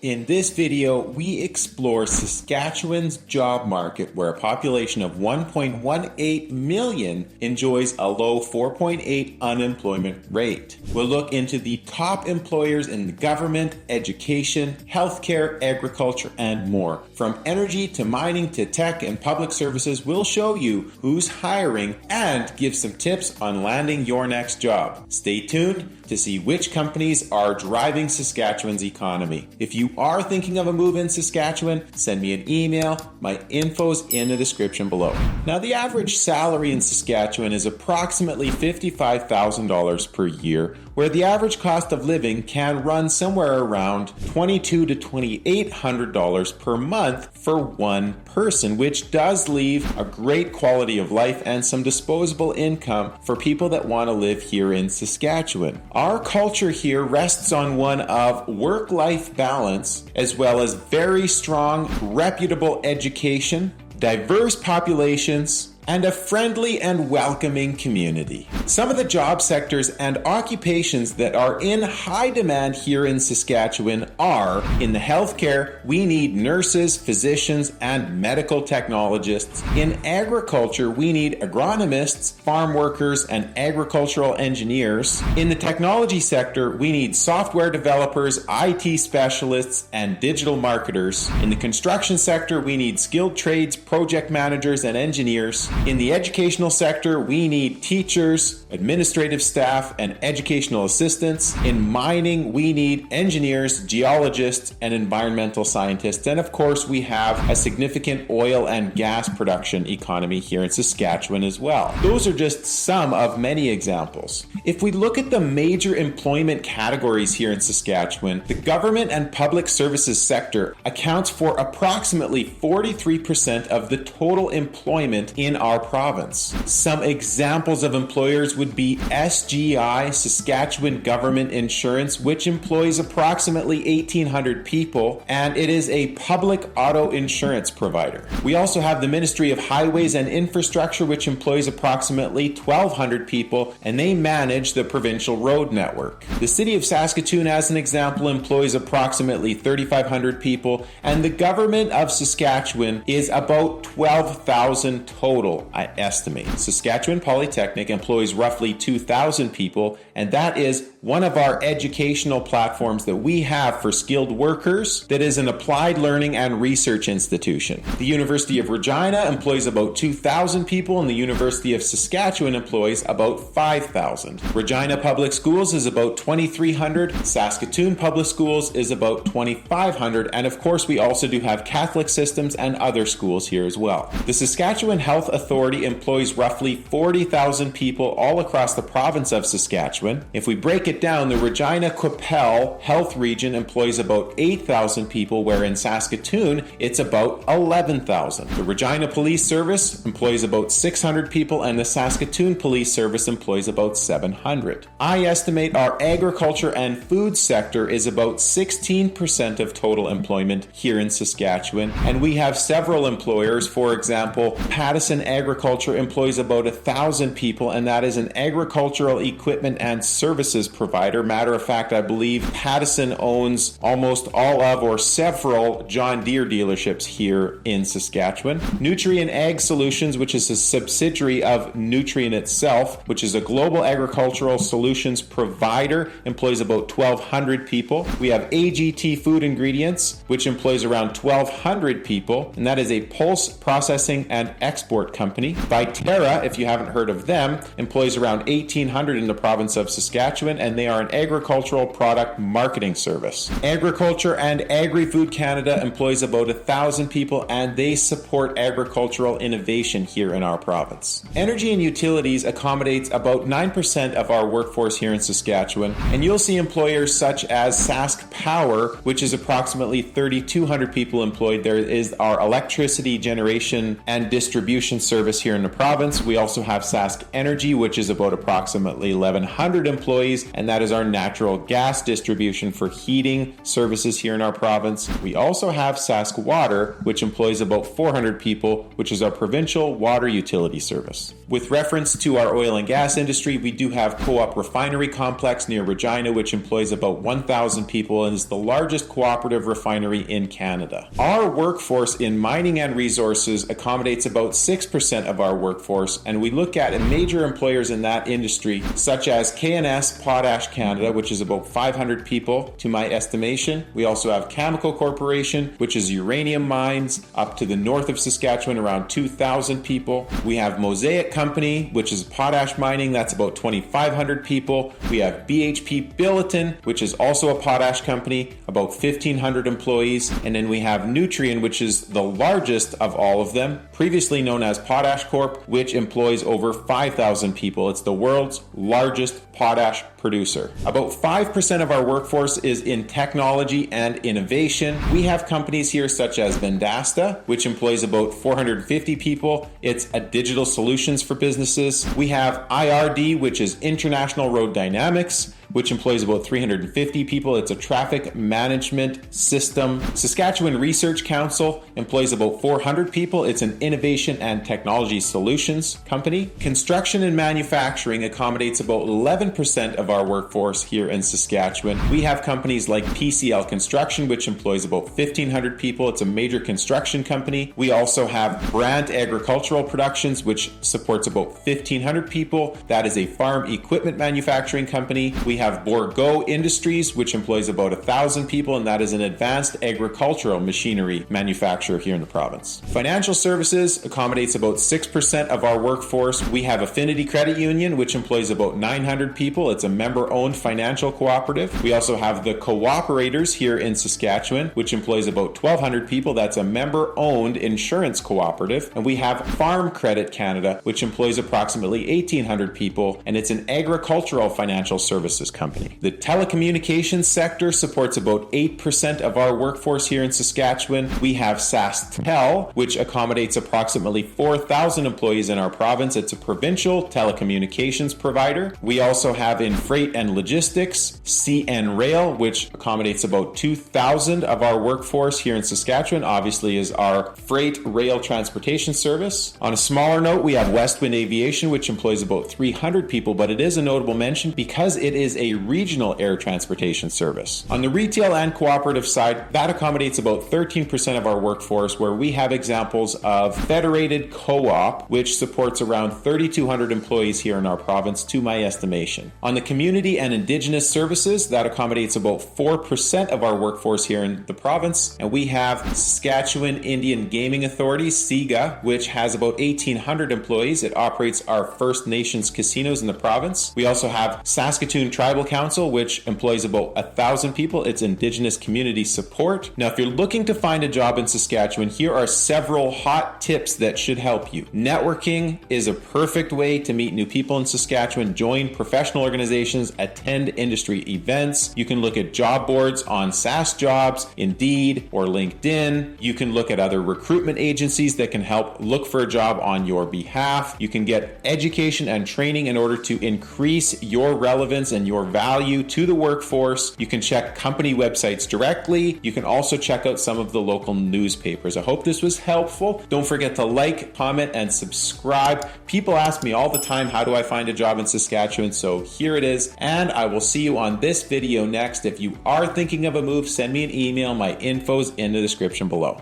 In this video, we explore Saskatchewan's job market, where a population of 1.18 million enjoys a low 4.8 unemployment rate. We'll look into the top employers in the government, education, healthcare, agriculture, and more. From energy to mining to tech and public services, we'll show you who's hiring and give some tips on landing your next job. Stay tuned to see which companies are driving Saskatchewan's economy. If you are thinking of a move in Saskatchewan, send me an email. My info's in the description below. Now, the average salary in Saskatchewan is approximately $55,000 per year, where the average cost of living can run somewhere around $2,200 to $2,800 per month for one person, which does leave a great quality of life and some disposable income for people that want to live here in Saskatchewan. Our culture here rests on one of work-life balance, as well as very strong, reputable education, diverse populations, and a friendly and welcoming community. Some of the job sectors and occupations that are in high demand here in Saskatchewan are: in the healthcare, we need nurses, physicians, and medical technologists. In agriculture, we need agronomists, farm workers, and agricultural engineers. In the technology sector, we need software developers, IT specialists, and digital marketers. In the construction sector, we need skilled trades, project managers, and engineers. In the educational sector, we need teachers, administrative staff, and educational assistants. In mining, we need engineers, geologists, and environmental scientists. And of course, we have a significant oil and gas production economy here in Saskatchewan as well. Those are just some of many examples. If we look at the major employment categories here in Saskatchewan, the government and public services sector accounts for approximately 43% of the total employment in our province. Some examples of employers would be SGI, Saskatchewan Government Insurance, which employs approximately 1,800 people, and it is a public auto insurance provider. We also have the Ministry of Highways and Infrastructure, which employs approximately 1,200 people, and they manage the provincial road network. The City of Saskatoon, as an example, employs approximately 3,500 people, and the government of Saskatchewan is about 12,000 total, I estimate. Saskatchewan Polytechnic employs roughly 2,000 people, and that is one of our educational platforms that we have for skilled workers that is an applied learning and research institution. The University of Regina employs about 2,000 people, and the University of Saskatchewan employs about 5,000. Regina Public Schools is about 2,300. Saskatoon Public Schools is about 2,500. And of course, we also do have Catholic systems and other schools here as well. The Saskatchewan Health Authority employs roughly 40,000 people all across the province of Saskatchewan. If we break it down, the Regina Qu'Appelle Health Region employs about 8,000 people, where in Saskatoon it's about 11,000. The Regina Police Service employs about 600 people, and the Saskatoon Police Service employs about 700. I estimate our agriculture and food sector is about 16% of total employment here in Saskatchewan, and we have several employers. For example, Pattison Agriculture employs about 1,000 people, and that is an agricultural equipment and services provider. Matter of fact, I believe Pattison owns almost all of or several John Deere dealerships here in Saskatchewan. Nutrien Ag Solutions, which is a subsidiary of Nutrien itself, which is a global agricultural solutions provider, employs about 1,200 people. We have AGT Food Ingredients, which employs around 1,200 people, and that is a pulse processing and export company. Viterra, if you haven't heard of them, employs around 1,800 in the province of Saskatchewan, and they are an agricultural product marketing service. Agriculture and Agri-Food Canada employs about 1,000 people, and they support agricultural innovation here in our province. Energy and Utilities accommodates about 9% of our workforce here in Saskatchewan, and you'll see employers such as Sask Power, which is approximately 3,200 people employed. There is our electricity generation and distribution service here in the province. We also have Sask Energy, which is about approximately 1,100 employees, and that is our natural gas distribution for heating services here in our province. We also have Sask Water, which employs about 400 people, which is our provincial water utility service. With reference to our oil and gas industry, we do have Co-op Refinery Complex near Regina, which employs about 1,000 people and is the largest cooperative refinery in Canada. Our workforce in mining and resources accommodates about 6% of our workforce, and we look at major employers in that industry, such as K&S Potash Canada, which is about 500 people to my estimation. We also have Chemical Corporation, which is uranium mines up to the north of Saskatchewan, around 2,000 people. We have Mosaic Company, which is potash mining, that's about 2,500 people. We have BHP Billiton, which is also a potash company, about 1,500 employees. And then we have Nutrien, which is the largest of all of them, previously known as Potash Corp, which employs over 5,000 people. It's the world's largest potash producer. About 5% of our workforce is in technology and innovation. We have companies here such as Vendasta, which employs about 450 people. It's a digital solutions for businesses. We have IRD, which is International Road Dynamics, which employs about 350 people. It's a traffic management system. Saskatchewan Research Council employs about 400 people. It's an innovation and technology solutions company. Construction and manufacturing accommodates about 11% of our workforce here in Saskatchewan. We have companies like PCL Construction, which employs about 1,500 people. It's a major construction company. We also have Brandt Agricultural Productions, which supports about 1,500 people. That is a farm equipment manufacturing company. We have Bourgault Industries, which employs about 1,000 people, and that is an advanced agricultural machinery manufacturer here in the province. Financial services accommodates about 6% of our workforce. We have Affinity Credit Union, which employs about 900 people. It's a member-owned financial cooperative. We also have the Cooperators here in Saskatchewan, which employs about 1,200 people. That's a member-owned insurance cooperative. And we have Farm Credit Canada, which employs approximately 1,800 people, and it's an agricultural financial services company. The telecommunications sector supports about 8% of our workforce here in Saskatchewan. We have SaskTel, which accommodates approximately 4,000 employees in our province. It's a provincial telecommunications provider. We also have in freight and logistics, CN Rail, which accommodates about 2,000 of our workforce here in Saskatchewan, obviously is our freight rail transportation service. On a smaller note, we have Westwind Aviation, which employs about 300 people, but it is a notable mention because it is a regional air transportation service. On the retail and cooperative side, that accommodates about 13% of our workforce, where we have examples of Federated Co-op, which supports around 3,200 employees here in our province, to my estimation. On the community and indigenous services, that accommodates about 4% of our workforce here in the province, and we have Saskatchewan Indian Gaming Authority, SIGA, which has about 1,800 employees. It operates our First Nations casinos in the province. We also have Saskatoon Tribal Council, which employs about 1,000 people. It's Indigenous community support. Now, if you're looking to find a job in Saskatchewan, here are several hot tips that should help you. Networking is a perfect way to meet new people in Saskatchewan. Join professional organizations, attend industry events. You can look at job boards on SaskJobs, Indeed, or LinkedIn. You can look at other recruitment agencies that can help look for a job on your behalf. You can get education and training in order to increase your relevance and your value to the workforce. You can check company websites directly. You can also check out some of the local newspapers. I hope this was helpful. Don't forget to like, comment, and subscribe. People ask me all the time, how do I find a job in Saskatchewan? So here it is, and I will see you on this video next. If you are thinking of a move, send me an email. My info's in the description below.